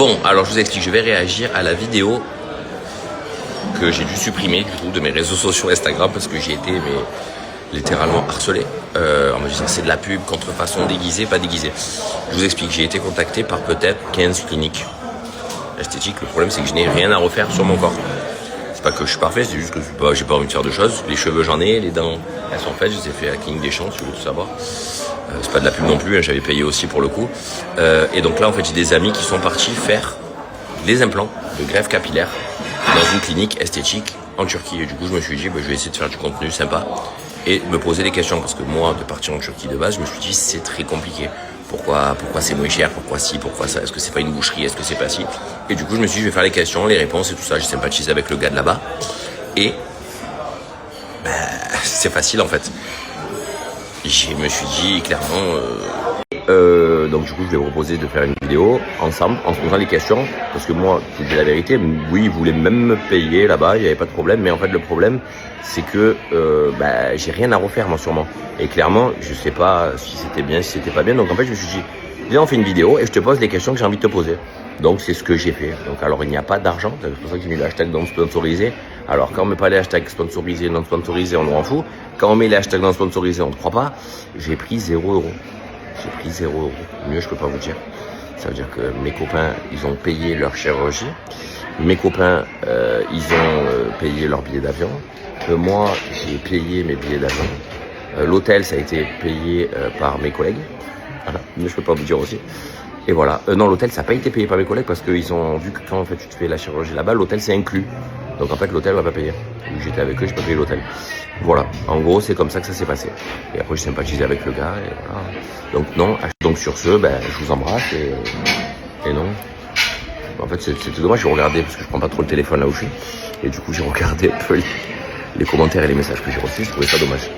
Bon, alors je vous explique, je vais réagir à la vidéo que j'ai dû supprimer du coup de mes réseaux sociaux Instagram parce que j'ai été littéralement harcelé en me disant c'est de la pub, contrefaçon, déguisé, pas déguisé. Je vous explique, j'ai été contacté par peut-être 15 cliniques esthétiques. Le problème c'est que je n'ai rien à refaire sur mon corps. C'est pas que je suis parfait, c'est juste que j'ai pas envie de faire de choses. Les cheveux j'en ai, les dents elles sont faites, je les ai fait à la clinique des Champs si vous voulez tout savoir. C'est pas de la pub non plus, hein, j'avais payé aussi pour le coup. Et donc là en fait j'ai des amis qui sont partis faire des implants de greffe capillaire dans une clinique esthétique en Turquie. Et du coup je me suis dit je vais essayer de faire du contenu sympa et me poser des questions parce que moi de partir en Turquie de base je me suis dit c'est très compliqué. Pourquoi c'est moins cher, pourquoi ci, pourquoi ça, est-ce que c'est pas une boucherie, est-ce que c'est pas ci. Et du coup je me suis dit je vais faire les questions, les réponses et tout ça. J'ai sympathisé avec le gars de là-bas et c'est facile en fait. Je me suis dit clairement donc du coup je vais vous proposer de faire une vidéo ensemble en se posant les questions parce que moi je vous dis la vérité, oui ils voulaient même me payer là-bas, il n'y avait pas de problème, mais en fait le problème c'est que j'ai rien à refaire moi sûrement et clairement je sais pas si c'était bien, si c'était pas bien, donc en fait je me suis dit viens on fait une vidéo et je te pose les questions que j'ai envie de te poser. Donc c'est ce que j'ai fait. Donc alors il n'y a pas d'argent, c'est pour ça que j'ai mis le hashtag non sponsorisé. Alors quand on met pas les hashtags sponsorisé, non sponsorisé, on en fout. Quand on met les hashtags non sponsorisés, on ne croit pas. J'ai pris 0 €. J'ai pris 0 €. Mieux je peux pas vous dire. Ça veut dire que mes copains, ils ont payé leur chirurgie. Mes copains, ils ont payé leur billet d'avion. Moi, j'ai payé mes billets d'avion. L'hôtel, ça a été payé par mes collègues. Voilà, mais je peux pas vous dire aussi. Et voilà. Non, l'hôtel, ça n'a pas été payé par mes collègues parce qu'ils ont vu que quand en fait, tu te fais la chirurgie là-bas, l'hôtel, c'est inclus. Donc en fait, l'hôtel va pas payer. J'étais avec eux, j'ai pas payé l'hôtel. Voilà. En gros, c'est comme ça que ça s'est passé. Et après, j'ai sympathisé avec le gars. Et voilà. Donc non. Donc sur ce, je vous embrasse et non. En fait, c'était dommage. J'ai regardé parce que je prends pas trop le téléphone là où je suis. Et du coup, j'ai regardé un peu les commentaires et les messages que j'ai reçus. Je trouvais ça dommage.